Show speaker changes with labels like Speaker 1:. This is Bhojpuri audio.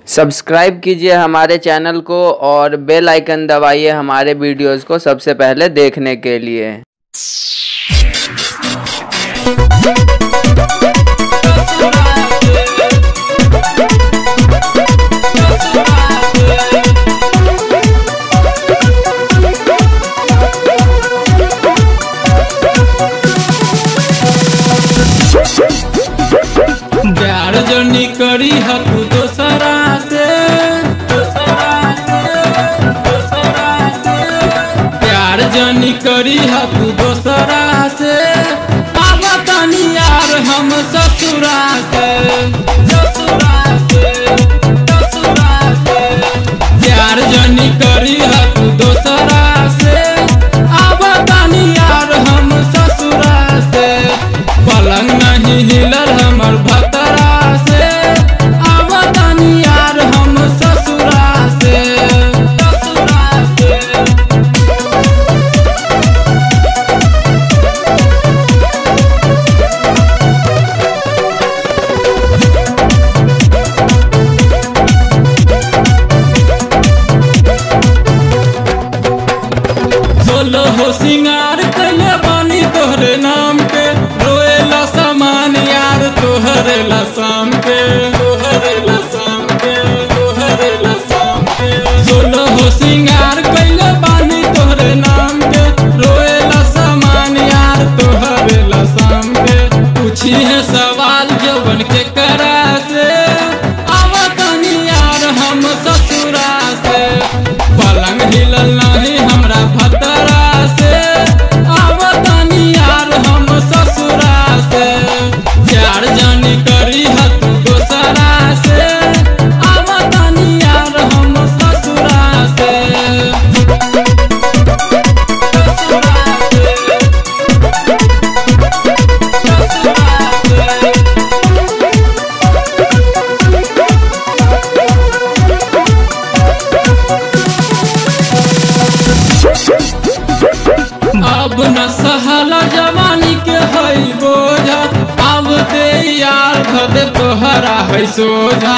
Speaker 1: सब्सक्राइब कीजिए हमारे चैनल को और बेल आइकन दबाइए हमारे वीडियोस को सबसे पहले देखने के लिए।
Speaker 2: प्यार जनी करी हतु दोसरा से, प्यार जनी करी हतु दोसरा से, आवा तनी यार हम ससुरा से, प्यार जनी करी हतु दोसरा से, आवा तनी यार हम ससुरा से। पलंग नहीं हिलल हमर भतरा से, आवा तनी यार हम ससुरा से। सोलो हो सिंगार कैले बानी तोहरे नाम पे, रोएला सामान यार तोहरे ला शाम पे, तोहरे ला शाम पे, तोहरे ला शाम पे। सोलो हो सिंगार कैले बानी तोहरे नाम पे, रोएला सामान यार तोहरे ला शाम पे। पूछी है सवाल जवन के करा से, आवा तनी यार हम ससुरा से। पलंग हिलल नहीं हमरा भतरा से, आवा तनी यार हम ससुरा से। प्यार जानी करी हतु दोसरा से, आवा तनी यार हम ससुरा से। अब न सहला जवानी के हई बोझा, अब दे यार धदे तोहरा है सोझा।